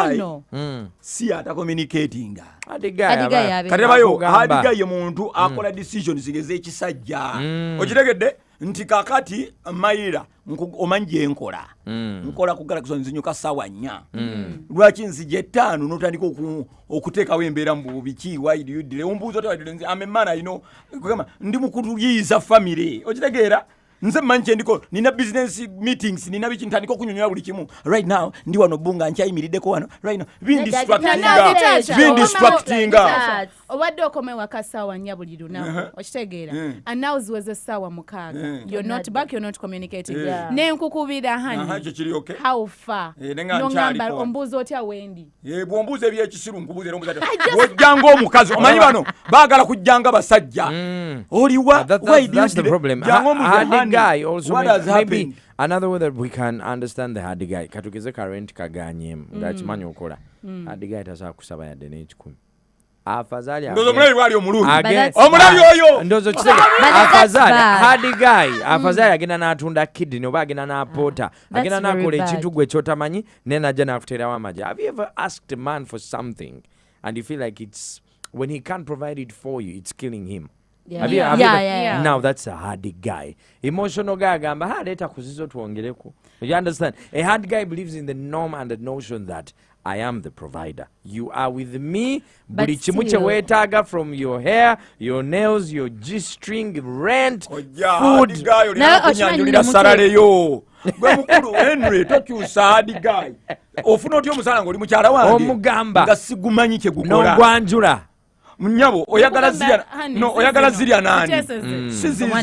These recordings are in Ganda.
guy si ata communicating hard guy katabayo hard guy muntu akola decisions zigeze ekisajja okitegedde nti kakati mayira omanje enkola nkola kugala kuzonzinyuka sawa 4 lwaki nzije 5 notandika okuteekawo embeera mu biki why do you delay umbuzo tawadde amemana kugamba ndi mukutuyiza family okitegeera nze manje ndiko nina business meetings nina biki ntandika okunyonyola buli kimu right now ndi wano bunga nkyayimirideko wano right now bindi distracting obadde okomewa kasawa 4 buli lunaku okitegeera and now ziweze sawa 6 you're not back, you're not communicating nenkukubira hani how far nongamba ombuzo otya wendi bwombuzo ebyekisiru nkubuze ombuzo wojjanga omukazi omanyi bano baagala kujjanga basajja oliwa that's the problem. Hard guy also maybe another way that we can understand the hard guy katugeze current kaganyem ngachimanyi okola hard guy tasaa kusaba yadde n'ekikumi afazali ndozo mulabi wali omulungi omulabi oyo ndozo kisege afazali hard guy afazali agenda n'atunda kidney oba agenda n'apota agenda n'akola ekintu gwe kyotamanyi nenaja n'akuterawo amaje. Have you ever asked a man for something and you feel like it's when he can't provide it for you it's killing him? Yeah. Now that's a hard guy. Emotional guy gamba leta kuzizo tuongeleko. You understand? A hard guy believes in the norm and the notion that I am the provider. You are with me. Buli chimuche wetaga from your hair, your nails, your G-string, rent, food. Kunyanyulira salary yo. Gwe mukulu Henry tokyusa hard guy. Ofuna otyo musala ngoli mukyala wange. Omugamba. Nga sigumanyi kye gukola. Nogwanjula. Mnyabo oyagala zirya nani sizino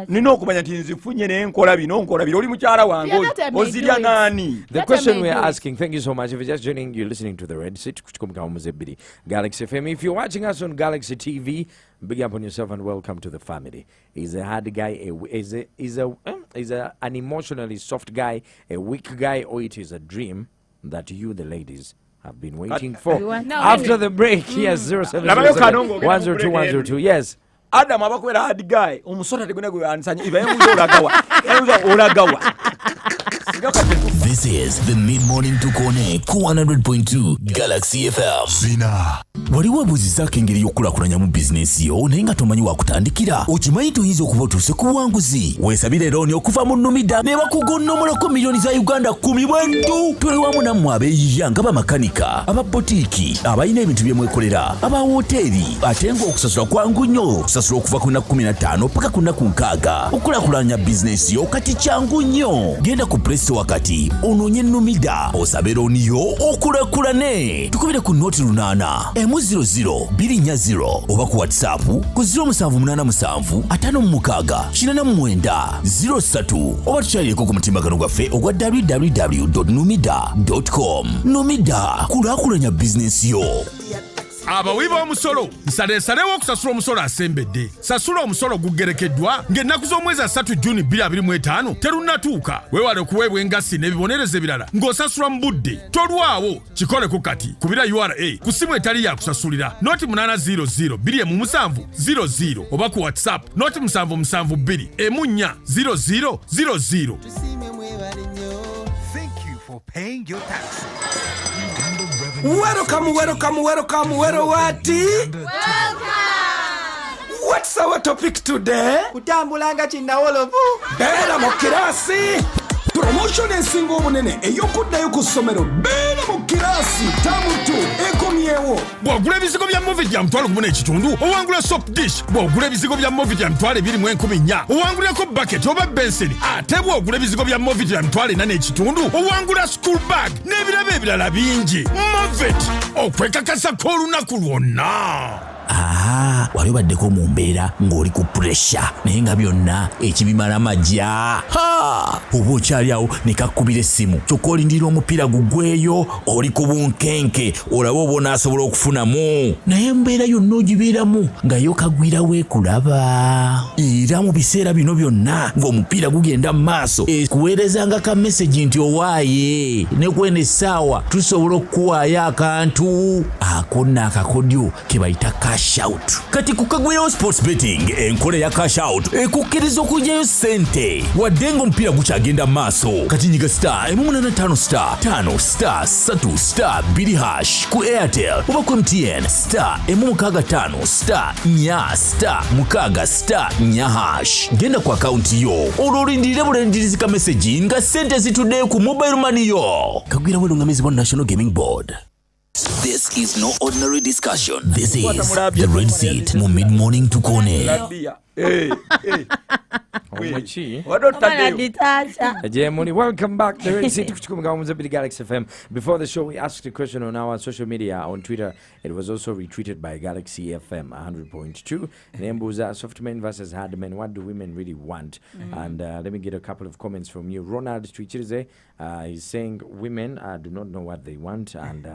nino okumanya nti nzifunye n'enkola bino oli mukyala wange ozirya nani. The question we are asking, thank you so much if you're just joining, you're listening to the Red Seat Galaxy FM. If you're watching us on Galaxy TV, big up on yourself and welcome to the family. He's a hard guy, is an emotionally soft guy, a weak guy, or it is a dream that you the ladies have been waiting for. After the break, yes, 070-102-102. Yes. Adam abakwera hard guy. Omusota teguna gwe ansanya. Iba yemuzo olagawa. This is the mid-morning tukone ku 100.2 Galaxy FM. Sina. Waliwo abuzizako engeri y'okulakulanya mu bizinesi yo naye nga tomanyi wakutandikira. Okimanyi tuyinza okuba otuuse ku buwanguzi. Weesabire looni okuva mu Numida ne bakugonnomolako miliyoni za Uganda 10 bwentu. Tuli wamu nammwe abeeyiya nga bamakanika, ababotiiki, abalina ebintu bye mwekolera, abawoteeri, ate ng'okusasula kwangu nnyo. Okusasula okuva ku nnaku 15 paka ku nnaku 6. Okulakulanya bizinesi yo kati kyangu nnyo. Genda ku Play Store wakati onoonye Numida osabe looni yo okulakulane. Tukubire ku nooti 8 M00 oba ku WhatsApp ku 07875649 oba tukyalireko ku mutimbagano gwaffe ogwa www.numida.com. Numida kulaakulanya bizinesi yo. Abawiba omusolo nsalewo okusasula omusolo asembedde. Sasula omusolo gugerekeddwa ng'ennaku z'omwezi 3 Juni 2025 terunnatuuka. Weewale okuweebwa engasi n'ebibonerezo ebirala ng'osasula mu budde. Tolwawo kikoleko kati kubira URA ku ssimu etali ya kusasulira noti 800 27700 oba ku WhatsApp noti 772 140000. Thank you for paying your taxes. Welcome. What's our topic today? Kutambulanga kinnawolovu. Beera mu kirasi. Promotion ensinga obunene ey'okuddayo ku ssomero. Beera mu kirasi. Tamutu ekomyewo. Bw'ogula ebizigo bya movie bya $1,000 ekitundu owangula soap dish. Bw'ogula ebizigo bya movie bya $2,014 owangulako bucket oba benson. Ate bw'ogula ebizigo bya movie bya $4,000 ekitundu owangula school bag n'ebirabo ebirala bingi. Movet okwekakasa k'olunaku lwonna. Wali obaddeko mu mbeera ng'oli ku pressure naye nga byonna ekibimala majja. Oba okyali awo ne kakkubira essimu kyokka olindira omupiira gugweyo oli ku bunkenke olaba oba onaasobola okufunamu naye embeera yonna ogibeeramu nga yo kagwira weekulaba. Era mu biseera bino byonna ng'omupiira gugenda mu maaso ekuweerezanga ka message nti owaaye ne kwene essaawa tusobola okukuwaayo akantu ako nno akakodyo ke bayita cash out. Kati kukagwirawo sports betting enkola ya cash out ekukkiriza okugyayo ssente wadde ng'omupiira gukyagenda maaso. Kati nyiga star 185 star 5 star 3 star 2 hash ku Airtel oba ku MTN star 165 star 4 star 6 star 4 hash. Genda ku akaunti yo olwolindirire bulenjirizi ka message nga ssente zitudde ku mobile money yo. Kagwirawo lungamizibwa National Gaming Board. This is no ordinary discussion. This is the Red Seat mu mid-morning to Kone. Welcome back. The Red Seat to Galaxy FM. Before the show, we asked a question on our social media. On Twitter, it was also retweeted by Galaxy FM 100.2. Nembuza, soft men versus hard men. What do women really want? And let me get a couple of comments from you. Ronald Twichirize, he's saying women do not know what they want. And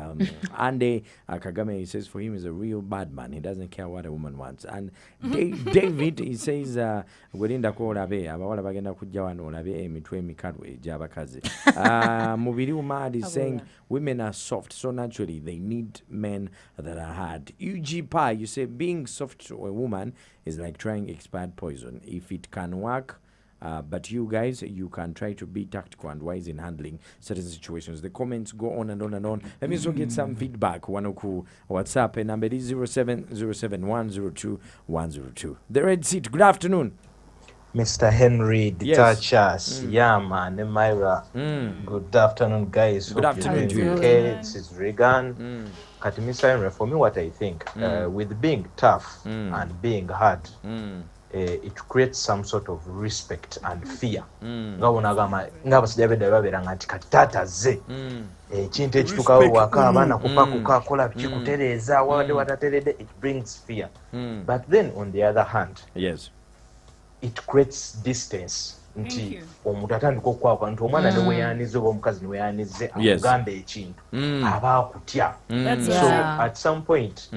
Ande Kagame, he says for him is a real bad man. He doesn't care what a woman wants. And David, he says, Gwerinda ko olabe abawala bagenda kujja wano olabe emitwe emikalu egy'abakazi. Mubiri Umad is saying women are soft, so naturally they need men that are hard. UG Pi, you say being soft to a woman is like trying expired poison. If it can work, but you guys, you can try to be tactical and wise in handling certain situations. The comments go on and on and on. Let me also get some feedback. Wanoku WhatsApp and number is 0707102102. The Red Seat. Good afternoon. Mr. Henry Detachas, Yama, and Myra. Good afternoon, guys. Good afternoon to you. Okay, this is Regan. Mr. Henry, for me, what I think, with being tough and being hard, it creates some sort of respect and fear. It brings fear. But then, on the other hand, yes, it creates distance. Nti omuntu atandika okwakwa nti omwana ne weeyanize oba omukazi ne weeyanize akugamba ekintu aba akutya. So at some point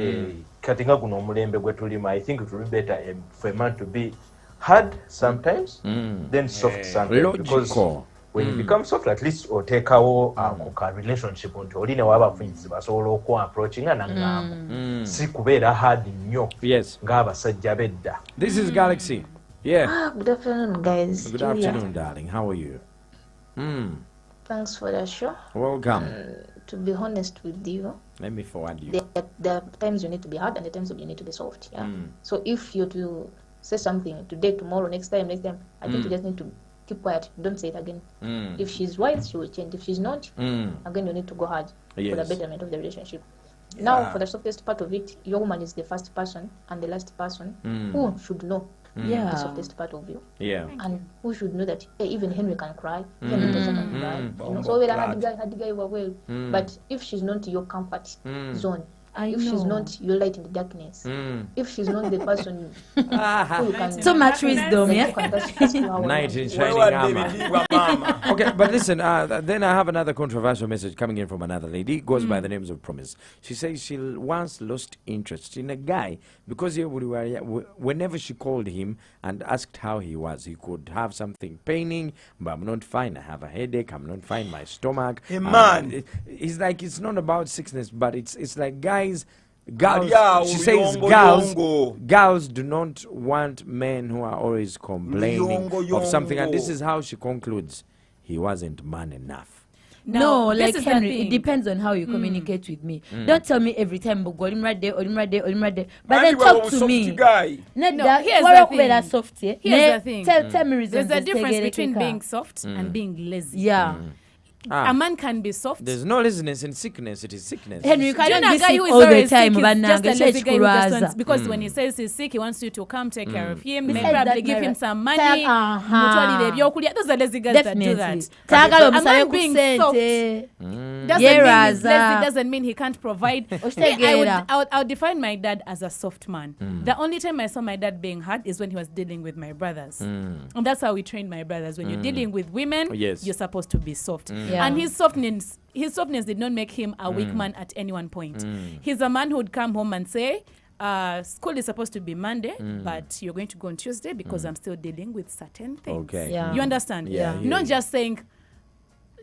kati nga guno omulembe gwe tulimu, I think it will be better for a man to be hard sometimes than soft sometimes, because when you become soft, at least otekawo a relationship nti oli ne waba afunyizi basobola okwa-approachinga nangamba si kubeera hard nnyo ng'abasajja bedda. This is Galaxy. Yeah. Good afternoon, guys. Good afternoon, darling. How are you? Thanks for the show. Welcome. To be honest with you, let me forward you. There are times you need to be hard and the times you need to be soft. Yeah. So if you're to say something today, tomorrow, next time, I think you just need to keep quiet. Don't say it again. If she's wise, she will change. If she's not, again, you need to go hard for the betterment of the relationship. Now, for the softest part of it, your woman is the first person and the last person who should know the softest part of you. Yeah. And who should know that even Henry can cry, even Natasha can cry. You know? So we're a hard guy well. But if she's not your comfort zone, if she's not your light in the darkness, if she's not the person who you can so much wisdom, Knight in shining armor. Okay, but listen, then I have another controversial message coming in from another lady. It goes by the names of Promise. She says she once lost interest in a guy because whenever she called him and asked how he was, he could have something paining, but I'm not fine. I have a headache. I'm not fine. My stomach. Hey, man. It's like it's not about sickness, but it's like girls, she says girls do not want men who are always complaining of something, and this is how she concludes: he wasn't man enough. No, like Henry, it depends on how you communicate with me. Don't tell me every time, but then talk to me. Here's the thing. Here's the thing. Tell me reasons. There's a difference between being soft and being lazy. Yeah. A man can be soft. There's no laziness in sickness. It is sickness. Henry, you cannot be sick all the time. Just a lazy guy who just wants, because when he says he's sick, he wants you to come take care of him. Maybe probably give him some money. Those are lazy guys that do that. A man being soft doesn't mean he can't provide. I would define my dad as a soft man. The only time I saw my dad being hard is when he was dealing with my brothers. And that's how we trained my brothers. When you're dealing with women, you're supposed to be soft. And his softness did not make him a weak man at any one point. He's a man who would come home and say, school is supposed to be Monday, but you're going to go on Tuesday because I'm still dealing with certain things. Okay. You understand? Yeah. Not just saying,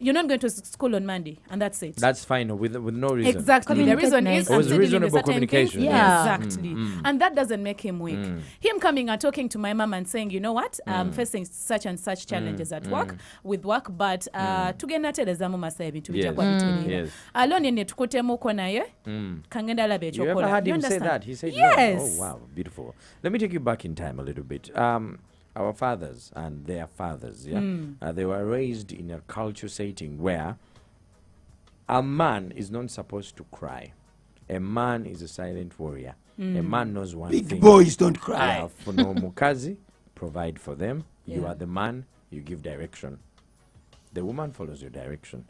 you're not going to school on Monday, and that's it. That's fine with no reason. Exactly. The reason is reasonable communication. Exactly. And that doesn't make him weak. Him coming and talking to my mom and saying, you know what, I'm facing such and such challenges at work, with work, but tugenda tereza mu masa ebintu bijja kwa biterera. Alone ne tukutemu naye kangenda labe ekyokola. You ever heard him say that? He said yes. No. Oh wow, beautiful. Let me take you back in time a little bit. Our fathers and their fathers, they were raised in a culture setting where a man is not supposed to cry. A man is a silent warrior. A man knows one thing. Big boys don't cry. For no mukazi, provide for them. You are the man, you give direction. The woman follows your direction.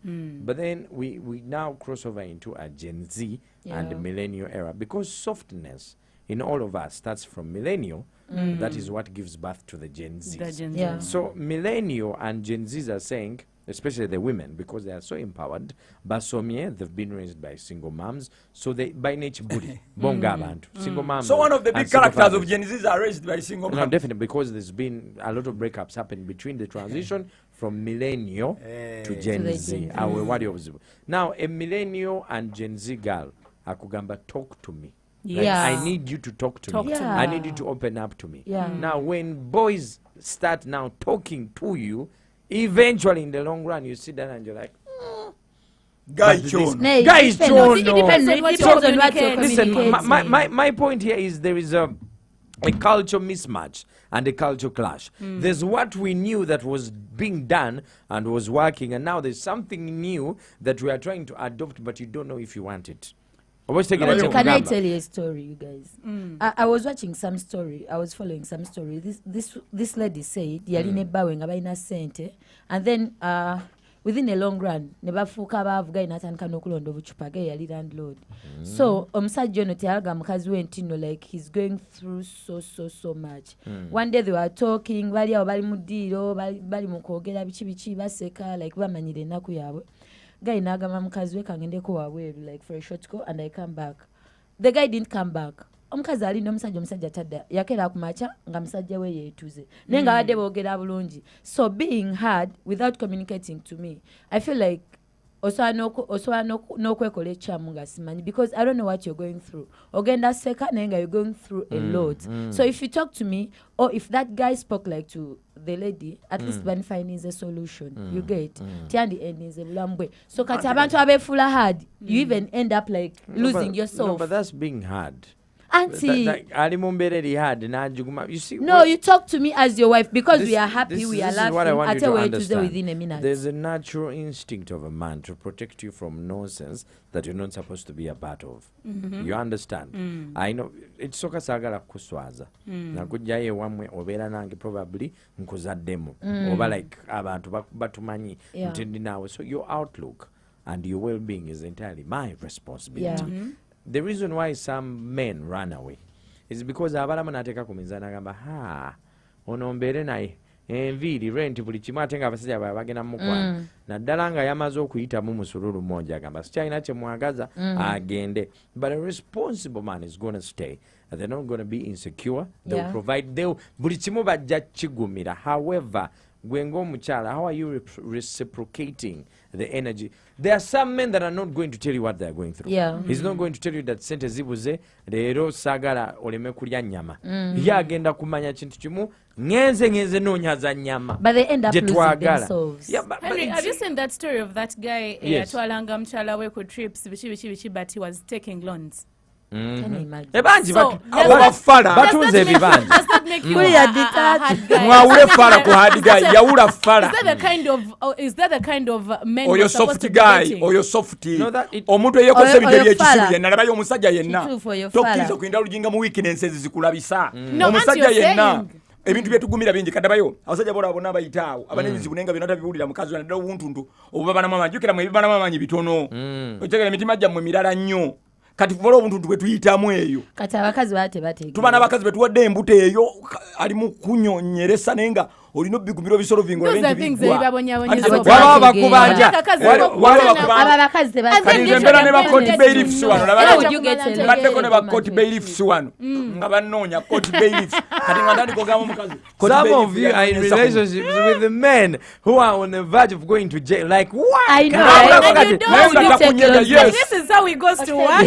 But then we now cross over into a Gen Z and the millennial era, because softness in all of us starts from millennial. That is what gives birth to the Gen Zs. So millennial and Gen Zs are saying, especially the women, because they are so empowered, basomie, they've been raised by single moms, so they by nature bully bonga abantu single moms. So one of the big characters of Gen Zs are raised by single moms. No, definitely, because there's been a lot of breakups happening between the transition from millennial to Gen Z. Now a millennial and Gen Z girl akugamba talk to me. Like, I need you to talk to me. I need you to open up to me. Now, when boys start now talking to you, eventually in the long run, you sit down and you're like, Guys, listen, my point here is there is a culture mismatch and a culture clash. There's what we knew that was being done and was working, and now there's something new that we are trying to adopt, but you don't know if you want it. Can I tell you a story, you guys? I was watching some story. I was following some story. This lady said, "Yaline baweng abaina sente," and then within a long run, nebafuka bavuga inatandika nokulonda obuchupa ge yali landlord. So omusajja ono tyaga mukazi we ntino, like he's going through so much. One day they were talking, bali awo bali mu ddiiro, bali mu kwogera bichi baseka, like bamanyire ennaku yaabwe. Guy nagama mukazi we kangendeko wabweru, like for a short go, and I come back. The guy didn't come back. Omukazi ali omusajja tadda yakera kumacha nga musajja we yetuze nenga wadde boogera bulungi. So being hard without communicating to me, I feel like oswa no kwekole chamu nga simanyi, because I don't know what you're going through. Ogenda seka nenga you're going through a lot. So if you talk to me, or if that guy spoke like to the lady, at least one find is a solution. You get tiandi end is a bulambwe. So kati abantu abefula hard, you even end up like losing yourself. No, but that's being hard. Auntie, you see, no, you talk to me as your wife because we are happy, we are laughing. Within a minute. There's a natural instinct of a man to protect you from nonsense that you're not supposed to be a part of. You understand? I know it's soka sagala kuswaza. Nakujjaye wamwe obera nange probably nkuzaddemu oba like abantu batumanyi ntendi nawe. So your outlook and your well-being is entirely my responsibility. The reason why some men run away is because abalamu nateka kuminzana gamba ono mbere naye enviri rent buli kimu ate nga abasajja bagenda mukwana naddala nga yamaze okuyita mu musululu mmoja agamba sikyalina kye mwagaza agende. But a responsible man is going to stay. They're not going to be insecure. They'll provide. Buli kimu bajja kigumira. However, gwengo muchala, how are you reciprocating the energy? There are some men that are not going to tell you what they are going through. He's not going to tell you that sente zibuze leero sagala oleme kulya nyama. Agenda kumanya kintu kimu ngenze nonyaza nyama. But they end up losing themselves. Henry, have you seen that story of that guy atwalanga mchala we ku trips bichi but he was taking loans? Can you imagine? Does that make you a hard guy? Is that the kind of men or your soft guy or your softy? Omuntu eyekoze ebintu by'ekisubi yenna nabayo omusajja yenna tokkiriza kuyinda olujinga mu weaknesses zikulabisa omusajja yenna ebintu byetugumira bingi kadabayo abasajja bonna abayitaawo abanebizibu nenga byonna tabiwulira mukazi wadde obuntuntu obubana mama njukira mu ebibana mama bitono otegera emitima gyammwe mirala nnyo kati vola obuntu twe tuyitamu eyo kati abakazi bate tubana abakazi betuwadde embuto eyo ali mu kunyonyeresa nenga olina obigumira obisolo vingola bintu waba bakubanja nzembera ne bakoti bailiffs wano baddeko ne bakoti bailiffs wano nga banoonya koti bailiffs kati nga ndandika ogamba omukazi. Some of you are in relationships with the men who are on the verge of going to jail. Like what? I know. This is how it goes to work.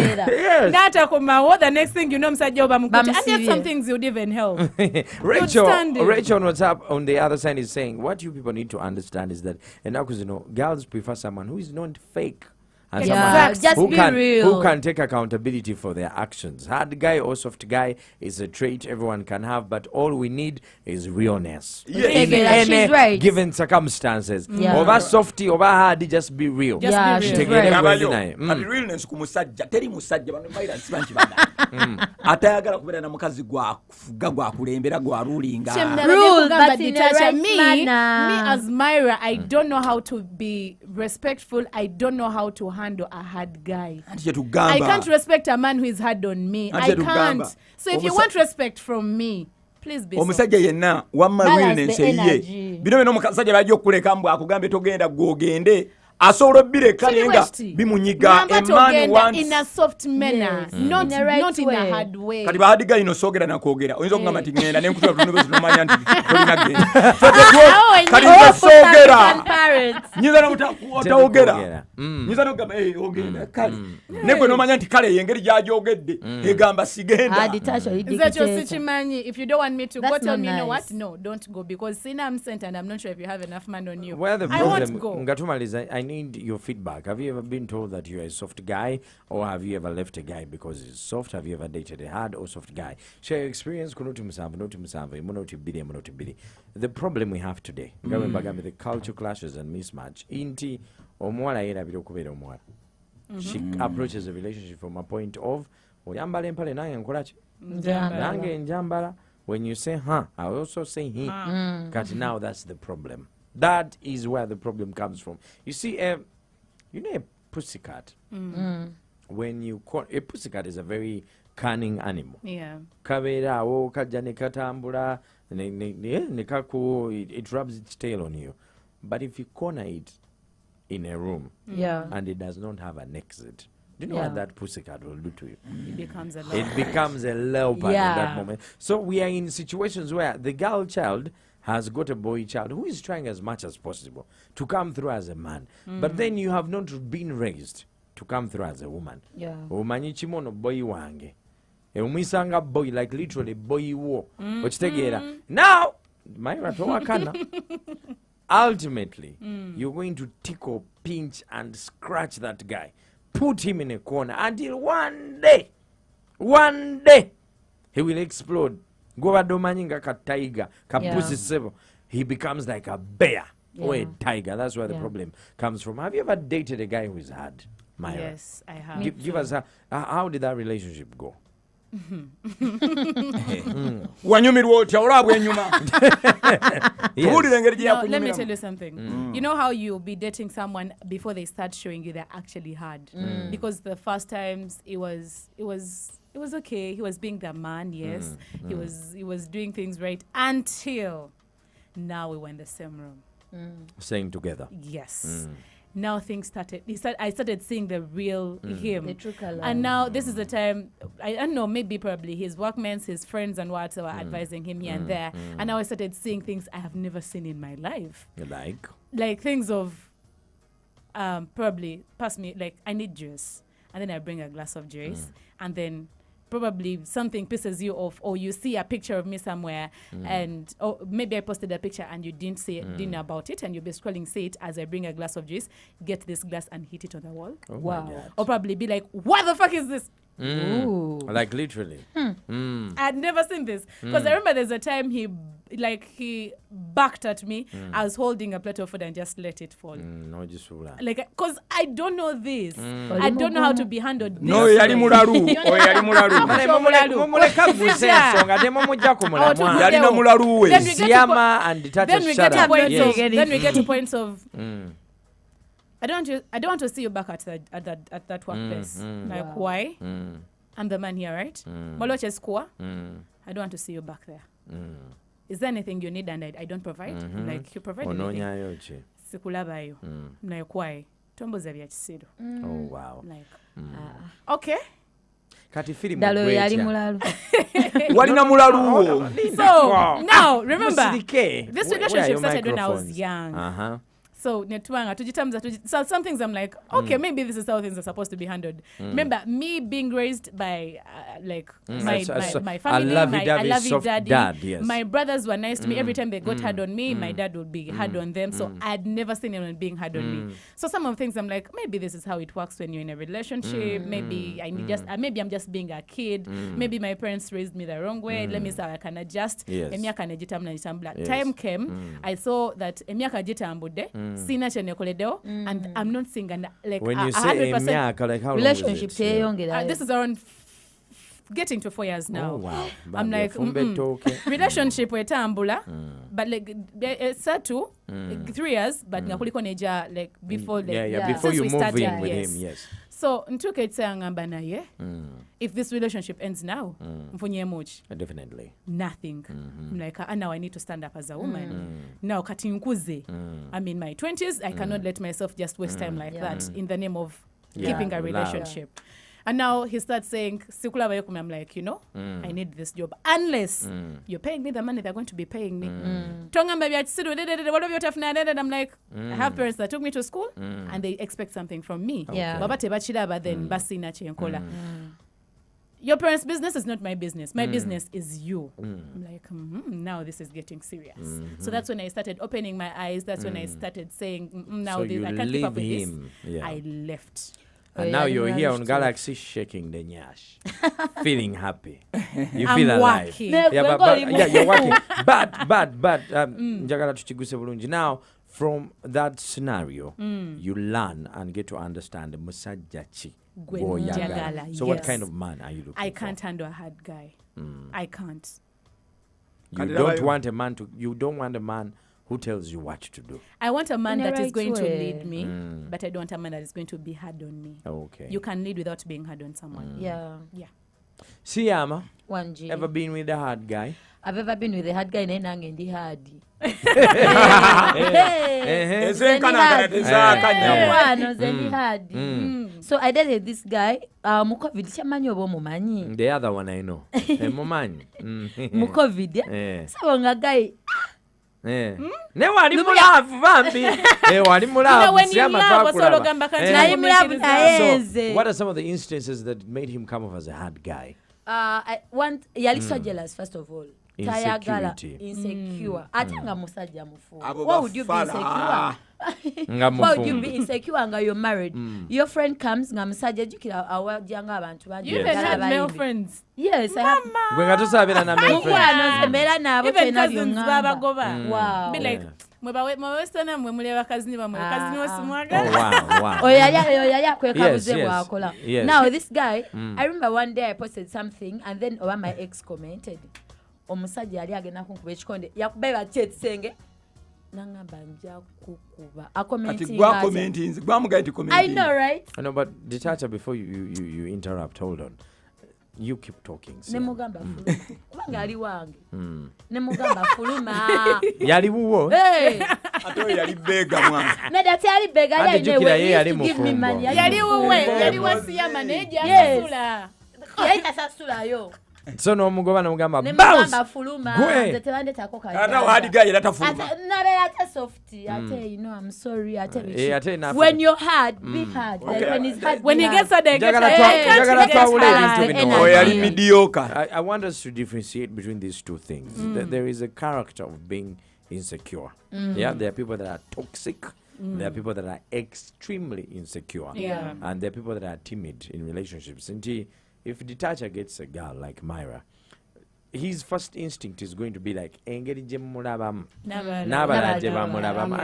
Data kumawo, the next thing you know, msajja oba mukuti. And yet some things would even help. Rachel on WhatsApp on the other side is saying, what you people need to understand is that, and now, you know, girls prefer someone who is not fake. And just who be can, real. Who can take accountability for their actions. Hard guy or soft guy is a trait everyone can have, but all we need is realness. Yes. In any right. given circumstances. Over softy, over hard, just be real. Yeah, she's she's right. But realness kumusajja teri musajja bano mayira sibanchi banda. Atayagala kubeera na mukazi gwa kulembera gwa rulinga. Rule, but in the right manner. Me as Myra, I don't know how to be respectful. I don't know how to handle a hard guy. I can't respect a man who is hard on me. I can't. So if you want respect from me, please be omusajja yenna wamma realness ye bino omusajja bajja okuleka mbwa akugambe togenda gwogende asobola bireka nenga bimunyiga a man wants in a soft manner, not in a hard way. Kati bahadi guy no sogera na kwogera oyinza okugamba ati ngenda nenkutuba tuno nomanya nti tolina genda kati sogera nyiza na mutaogera nyiza no gamba ogenda kale nekwe nomanya nti kale yengeri jajogedde egamba sigenda if you don't want me to go, tell me, you know what, no, don't go, because I'm sent and I'm not sure if you have enough man on you. Well, the I want to go. Ngatumaliza, I need your feedback. Have you ever been told that you're a soft guy, or have you ever left a guy because he's soft? Have you ever dated a hard or soft guy? Share your experience. The problem we have today, the culture clashes and mismatch. Inti omwala era biro kubera omwala. She approaches a relationship from a point of oyambala empale nange nkolachi nange njambala. When you say I also say he. But now that's the problem. That is where the problem comes from. You see, you know a pussycat. When you call a pussycat is a very cunning animal. Yeah. Kabera o kajane katambula it rubs its tail on you. But if you corner it in a room and it does not have an exit, do you know what that pussycat will do to you? It becomes a leopard. It becomes a leopard at that moment. So we are in situations where the girl child has got a boy child who is trying as much as possible to come through as a man. But then you have not been raised to come through as a woman. Umanyi chimono boy wange. Umisanga boy, like literally boy wo. Now, Myra Towakana. Ultimately, you're going to tickle, pinch, and scratch that guy. Put him in a corner until one day, he will explode. He becomes like a bear or a tiger. That's where the problem comes from. Have you ever dated a guy who is hard, Myra? Yes, I have. Give us how did that relationship go? Wanyumirwa otya olabwe enyuma. Let me tell you something. You know how you'll be dating someone before they start showing you they're actually hard? Because the first times it was okay. He was being the man, yes. He was doing things right until now we were in the same room. Staying together. Yes. Now things started. I started seeing the real him, the true color. And now this is the time. I don't know. Maybe probably his workmates, his friends, and what were advising him here and there. And now I started seeing things I have never seen in my life. Like things of, probably pass me like I need juice, and then I bring a glass of juice, and then probably something pisses you off, or you see a picture of me somewhere, and or maybe I posted a picture and you didn't know about it, and you'll be scrolling, see it as I bring a glass of juice, get this glass and hit it on the wall. Wow. Or probably be like, what the fuck is this? Like literally. I'd never seen this, because I remember there's a time he backed at me. I was holding a plate of food and just let it fall. Like, because I don't know this. I don't know how to be handled. No, yali mulalu. Yali mulalu. Yali mulalu we. Then we get to points of I don't want to see you back at that workplace. Like, why? I'm the man here, right? I don't want to see you back there. is there anything you need and I don't provide? Like, you provide anything. Sikulabayo. Like, why? Tomboza bya kisiru. Oh, wow. Like, okay. Kati film Dalo yali mulalu. Walina mulalu. So, now, remember, this relationship started when I was young. So some things I'm like, okay, maybe this is how things are supposed to be handled. Remember me being raised by my family, my lovey daddy. Yes. My brothers were nice to me. Every time they got hard on me, my dad would be hard on them. So I'd never seen anyone being hard on me. So some of the things I'm like, maybe this is how it works when you're in a relationship. Maybe maybe I'm just being a kid. Maybe my parents raised me the wrong way. Let me see how I can adjust. Time came, I saw that emyaka jitambude. Sina chenekoledeo, and I'm not saying like when you say emyaka, like how relationship long is it? This is around getting to 4 years now. Oh, wow. I'm like relationship wetambula, but like set to 3 years, but ngakuliko neja like before before you move in with him, yes. So ntuketsanga naye, if this relationship ends now, mfunye much. Definitely. Nothing. I'm like, now I need to stand up as a woman. Now kati nkuze. I'm in my 20s. I cannot let myself just waste time like that in the name of keeping a relationship. And now he starts saying, Sikula Bayokumi, I'm like, I need this job. Unless you're paying me the money they're going to be paying me. Tonga maybe I'm like, I have parents that took me to school and they expect something from me. Baba tebachida then basi na chenkola. Your parents' business is not my business. My business is you. I'm like, now this is getting serious. So that's when I started opening my eyes. That's when I started saying, now so this, I can't keep up with this. Yeah. I left. And now you're here on Galaxy shaking the nyash, feeling happy. You I'm feel alive. working. You're working. But njagala tuchiguse bulungi. Now, from that scenario, you learn and get to understand musajja chi goyagala. So what kind of man are you looking for? I can't handle a hard guy. I can't. You don't want a man who tells you what to do. I want a man that is going to lead me, but I don't want a man that is going to be hard on me. Okay. You can lead without being hard on someone. Yeah. Siyama, Wanji. ever been with a hard guy? I've ever been with a hard guy and ndi hard. So I dated this guy. Mukovid chamanyi obo mumanyi. The other one I know. Mumanyi. Mukovid. So nga guy. Ne wali mulavu bambi. Wali mulavu. So what are some of the instances that made him come off as a hard guy? Yali so jealous first of all. Insecurity. Insecure. Ate nga musajja mufu. Why would you be insecure? Why would you be insecure nga you're married? Your friend comes nga musajja jukira awajanga abantu bangi. You even had male friends. Yes, I have. Gwe nga tusabira na male friends. Even cousins babagoba. Wow. Be like, mwebawestana mwe muli abakazi bamwe kazi wasimwaga. Oyali akweka buze bwakola. Now this guy, I remember one day I posted something and then over my ex commented. Omusajja yali agenda kunkuba ekikonde yakubeba kyetsenge nangamba nja kukuba I know, right? I know, but Detacha, before you interrupt, hold on. You keep talking. Nemugamba fuluma kubanga ali wange nemugamba fuluma yali wuwo ato yali bega mwana nadati ali bega yali give me money yali wuwe yali wasiya manager asula yaita sasula yo. So no mugoba namugamba bounce fuluma zetebande takoka ata hard guy ata fuluma nabe ata soft ate I'm sorry ate when you're hard be hard like when he's hard when he gets a day yali mediocre. I want us to differentiate between these two things. There is a character of being insecure. There are people that are toxic. There are people that are extremely insecure. And there are people that are timid in relationships. And if Detacha gets a girl like Myra, his first instinct is going to be like, and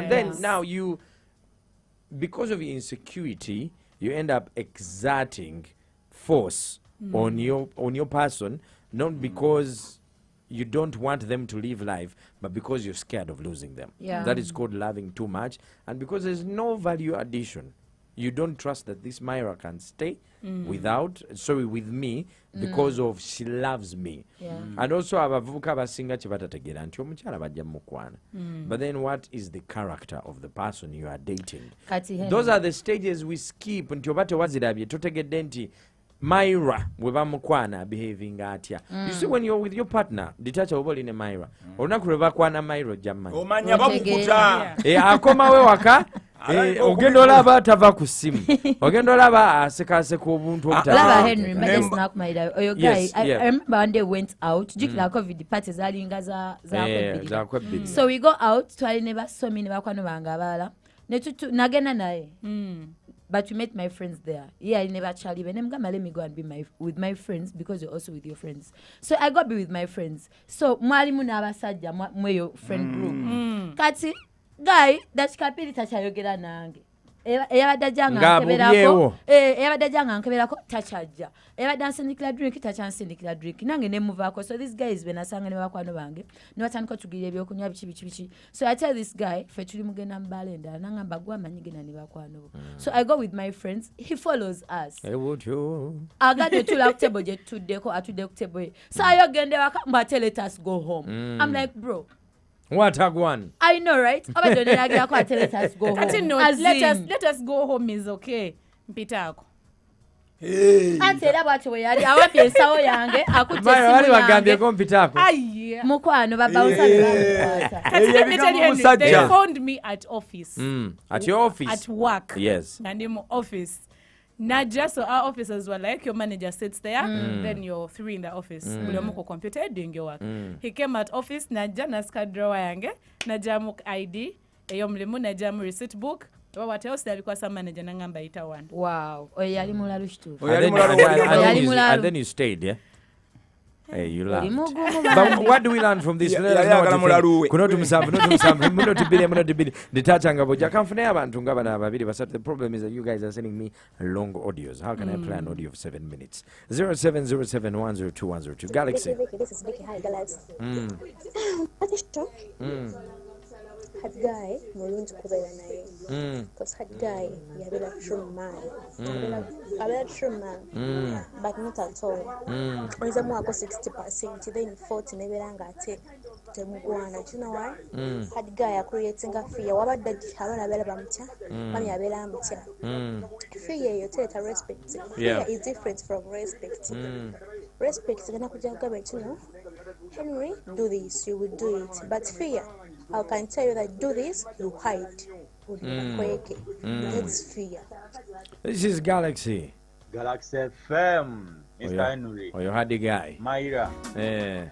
then now you, because of your insecurity, you end up exerting force on your person, not because you don't want them to live life, but because you're scared of losing them. That is called loving too much, and because there's no value addition you don't trust that this Myra can stay with me because of she loves me. And also abavubuka abasinga kye batategeera nti omukyala bajja mukwana. But then what is the character of the person you are dating? Those are the stages we skip nti oba tewazirabye totegedde nti Myra weba mukwana behaving atya. You see when you're with your partner, ditacha oboli ne Myra. Olunaku lwe bakwana Myra jamani. Omanya bamukuta. Akoma we waka. Ogendo olaba tava ku simu. Ogendo olaba asekaseka obuntu obutala. Henry, let's knock my down. Oyo guy, I remember one day went out. Jikla COVID parties zalinga za kwebili. So we go out, twali ne basomi ne bakwano banga abala. Ne tutu nagenda naye. But we met my friends there. Yeah, I never Charlie. Let me go and be with my friends because you're also with your friends. So I got to be with my friends. So mwalimu n'abasajja mweyo friend group. Kati guy that kapiri tachayogera nange. Eyabadajanga nkeberako tachajja. Eyabadansindikira drink tachansindikira drink. Nange ne muvako. So this guy is benasanga ne bakwano bange. Ne batandika tugirira ebyokunywa bichi. So I tell this guy fe tuli mugenda mbalenda nangamba gwa manyigena ne bakwano. So I go with my friends. He follows us. Agade tula table je tudeko atude table. So ayogende waka let us go home. I'm like, bro, what a one. I know, right? Let us go home. Let us go home is okay. Mpitako. Antera bwacho yali awapye sawo yange akutte simu yange. Bali bagambye ko mpitako. Mukwano baba usabira. They found me at office. At your office? At work. Yes. And in office. Naja, so our officers were like, your manager sits there, then you're three in the office. Muliomoko computer doing your work. He came at office, Naja naska drawer yange, Naja muk ID, eyo mlimu Naja mu receipt book. What else there was some manager nangamba ita one. Wow. Oyali mulalu shtu. And then you stayed, yeah? Hey, you laughed. But what do we learn from this? Let us know what the problem is that you guys are sending me long audios. How can I play an audio of 7 minutes? 0707102102. Galaxy. This is Vicky. Hi, Galaxy. Had guy mulungi kubeera naye because had guy yabeera true man abeera true man but not at all oyinza muwako 60% then 40 nebeera nga ate temugwana. Do you know why? Had guy acreatinga fear wabadde abaana abeera bamutya mami abeera amutya fear eyo teeta respect. Fear is different from respect. Respect gana kujja kugamba nti no Henry, do this, you will do it, but fear, I can tell you that do this, you hide. That's fear. This is Galaxy. Galaxy FM. Mr. Henry. Oyo hadi guy. Myra.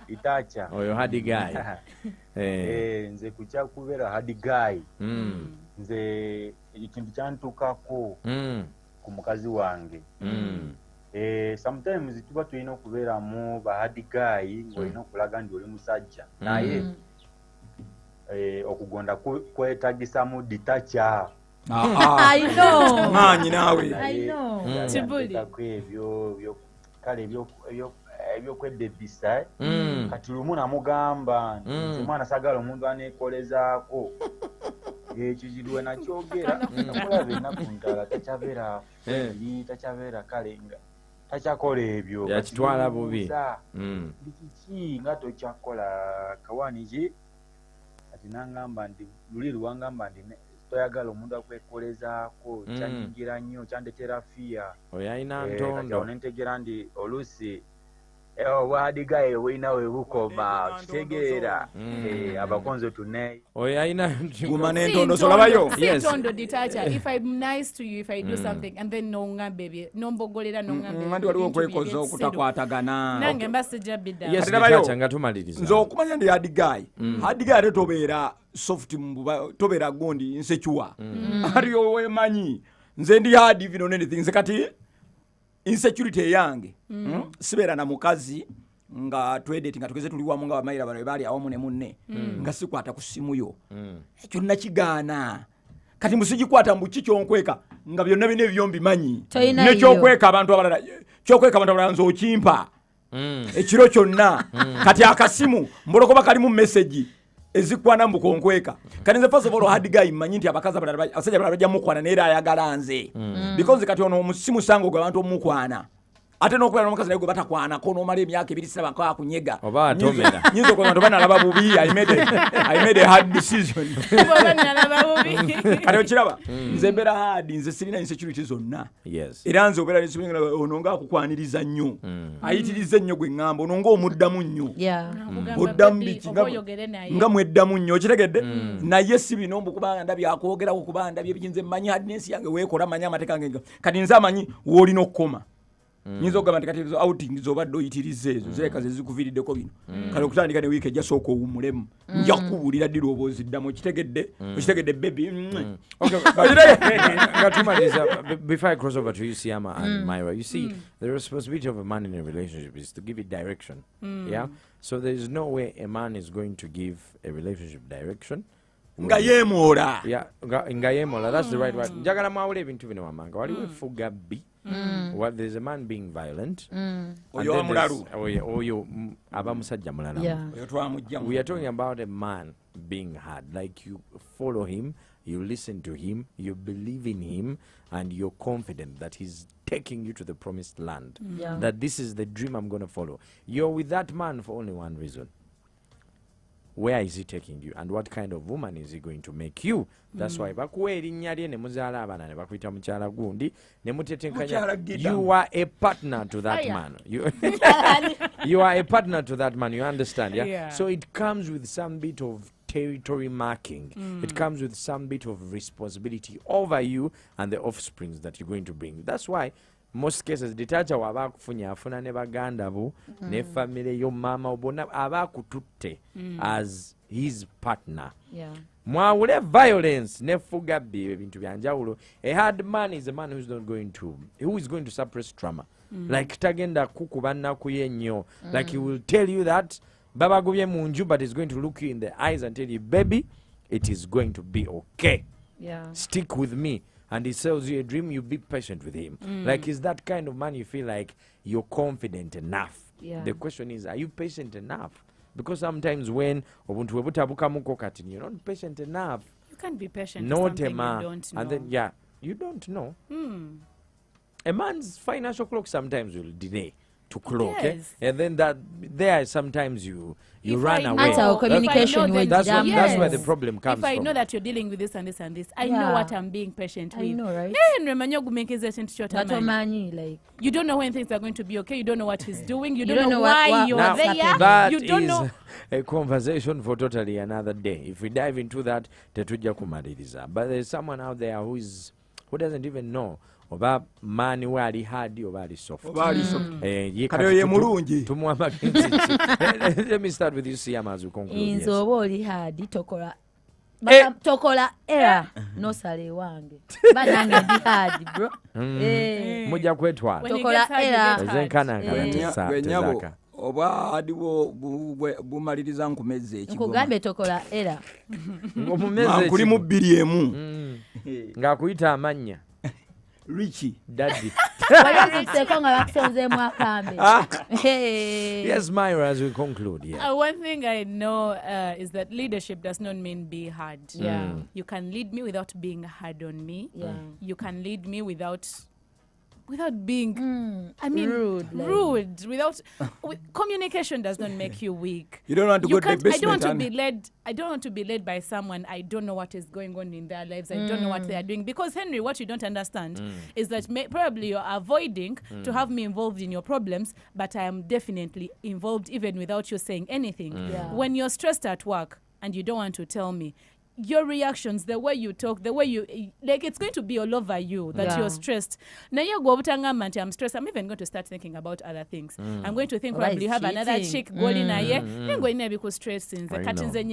Itacha. Oyo hadi guy. Nze kucha kubera hadi guy. Nze ikintu kyantukako ku mukazi wange. Sometimes tuba tulina okubeera mu ba hadi guy ng'olina okulaga ndi oli musajja naye okugonda kwetagisa mu ditacha. I know. Manyi nawe. I know. Ebyo kale ebyokwedebisa kati lumu namugamba nti mwana sagala omuntu aneekolezaako ekyo kiriwe nakyogera namulaba ennaku ntala takyabeera takyabeera kale nga takyakola ebyo yakitwala bubi kiki nga tokyakola kawani ki kati nangamba nti luli luwangamba nti toyagala omuntu akwekolezaako kyanyingira nnyo kyandetera fiya oyo alina ntondo nentegera ndi oluusi wadigaye wina webukoma kitegeera abakonzo tunaye oyo alina guma n'entondo solabayo. Yes. Tondo ditacha. If I'm nice to you, if I do something, and then no baby, no mbogolera no baby. Ngandi waliwo okwekoza okutakwatagana. Nange mbasijja bidda. Yes, ditacha nga tumaliriza. Nzo okumanya ndi hadi guy. Hadi guy ate tobeera soft mbuba tobeera gondi insecure. Ariyo wemanyi. Nze ndi hadi vino anything nze kati insecurity yange sibeera na mukazi nga twedate nga tugeze tuliwamu nga bamayira bano bali awamu ne munne nga sikwata ku simu yo ekyo nakigaana kati musigikwata mbuki kyonkweka nga byonna bine byombi manyi nekyokweka abantu abalala nzo okimpa ekiro kyonna kati akasimu mbolokoba kali mu message ezikwana mbukonkweka kati nze first of all hard guy manyi nti abasajja balabajja mukwana naye ayagala nze because kati ono musimu sango gwe abantu omukwana ate n'okubeera n'omukazi naye gwe batakwanako n'omala emyaka 2 3 akunyega oba atomera nyinza okuba nti oba nalaba bubi I made a hard decision kati okiraba nze mbeera hard nze sirina insecurity zonna era nze obeera nesibinga ono nga akukwaniriza nnyo ayitiriza ennyo gwe ŋŋamba ono ng'omuddamu nnyo oddamu biki nga mweddamu nnyo okitegedde naye si bino mbukubanga ndabye akwogerako kuba ndabye ebiyinza emmanyi hardiness yange weekola manyi amateeka nge kati nze amanyi w'olina okukoma nyinza okugamba nti kati outing zobadde oyitiriza ezo zireka ze zikuviiriddeko bino kale okutandika ne wiiki ejja sooka owummulemu nja kukubuulira ddi lwoba oziddamu okitegedde baby before I cross over to you Siama and Myra, you see the responsibility of a man in a relationship is to give it direction. Yeah, so there is no way a man is going to give a relationship direction nga yeemoola. Nga yeemoola, that's the right word. Njagala mwawula ebintu bino wamanga waliwo efuga bbi. Well, there's a man being violent. Oyo aba musajja mulala. We are talking about a man being hard. Like you follow him, you listen to him, you believe in him, and you're confident that he's taking you to the promised land. That this is the dream I'm going to follow. You're with that man for only one reason. Where is he taking you, and what kind of woman is he going to make you? That's why bakuwa erinnya lye ne muzaala abaana ne bakuyita mukyala gundi ne mutetenkanya. You are a partner to that man. You are a partner to that man. You understand? Yeah? So it comes with some bit of territory marking. It comes with some bit of responsibility over you and the offsprings that you're going to bring. That's why most cases ditacha waba kufunya afuna ne baganda bo ne family yo mama obona abakututte as his partner. Mwawule violence ne fuga bbi ebintu byanjawulo. A hard man is a man who is going to suppress trauma. Like tagenda kukuba nnaku ye nnyo. Like he will tell you that baba gubye munju, but he's going to look you in the eyes and tell you, baby, it is going to be okay. Stick with me. And he sells you a dream, you be patient with him. Like, is that kind of man you feel like you're confident enough? The question is, are you patient enough? Because sometimes when you're not patient enough. You can't be patient not for a man. You don't know. And then, you don't know. A man's financial clock sometimes will delay to clock. And then there sometimes you run away. That's where the problem comes from. If I know that you're dealing with this and this and this, I know what I'm being patient with. I know, right? You don't know when things are going to be okay. You don't know what he's doing. You don't know why you're there. You don't know. A conversation for totally another day. If we dive into that, tetuja kumaliriza. But there's someone out there who doesn't even know oba mani wali hard oba ali soft. Let me start with you, Siama, as we conclude. Inzo oba oli hard tokola era no sale wange banange di hard bro. Mujja kwetwala tokola era zenkana ngala oba adiwo bumaliriza nkumeze ekigoma nkugambe tokola era ngomumeze kuli mu 2 emu ngakuyita amanya Richie daddy. Yes, Myra, as we conclude. One thing I know is that leadership does not mean be hard. You can lead me without being hard on me. You can lead me without being rude. Communication does not make you weak. You don't want to go to the basement. I don't want to be led by someone I don't know what is going on in their lives. I don't know what they are doing. Because Henry, what you don't understand is that probably you're avoiding to have me involved in your problems, but I am definitely involved even without you saying anything. When you're stressed at work and you don't want to tell me, your reactions, the way you talk, the way you it's going to be all over you that you're stressed. Now you go I'm stressed. I'm even going to start thinking about other things. I'm going to think probably you have another chick going in a year. I'm going to be stressed in the curtains and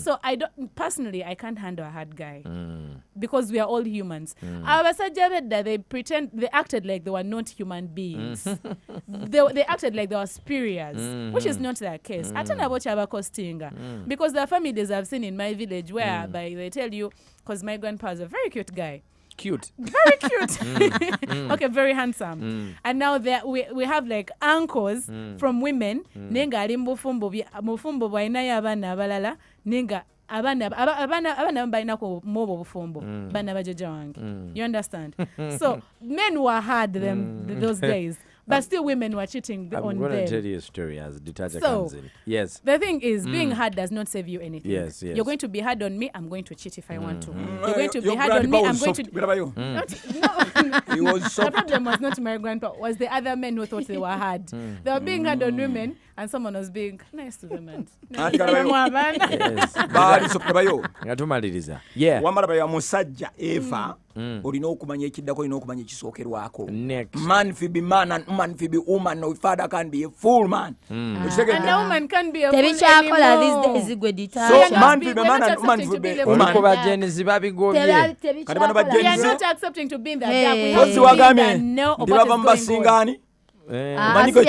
so I can't handle a hard guy because we are all humans. They acted like they were not human beings. They acted like they were spurious, which is not their case. Because there are families I've seen in my village whereby they tell you, because my grandpa is a very cute guy. cute. Very cute. Okay, very handsome. And now we have like uncles from women. Nenga ali mufumbo bwainayo abaana abalala. Nenga abana balina ko mobo bufumbo. Bana bajoja wange. You understand? So men were hard those days. But still women were cheating on them. I'm going to tell you a story as Ditacha comes in. Yes. The thing is, being hard does not save you anything. Yes. You're going to be hard on me, I'm going to cheat if I want to. You're going to be hard on me, I'm going to... No. The problem was not my grandpa, was the other men who thought they were hard. They were being hard on women, and someone was being nice to them. Yeah. Wamarabayo musajja Eva. Olina okumanya ekiddako olina okumanya ekisookerwako. Man fi be man and woman fi be woman. No father can be a fool man. And a woman can be a fool anymore. So man fi be man and woman fi be woman. We are not accepting to be in that gap. We have to be that know what is going on. Umanyiko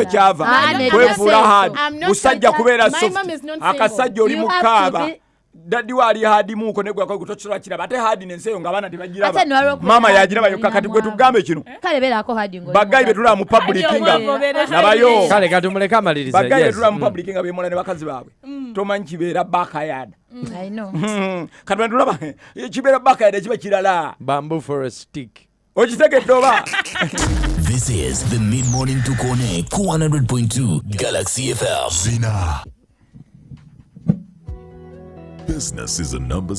kyava kwefuula hard musajja kubeera soft akasajja oli mukaaba daddi wali hadi muko negwa kwa kutochira kiraba ate hadi nenseyo ngabana tebagiraba mama yagiraba yokka kati gwe tugambe kino kale berako hadi ngo bagayi betula mu public nga nabayo kale katumuleka amaliriza bagayi betula mu public nga bemola ne bakazi baabwe tomanyi kibeera backyard I know kati betula kibeera backyard kiba kirala bamboo for a stick okitegedde oba. This is the Mid-Morning Tukone 100.2 Galaxy FM. Zina. Business is a numbers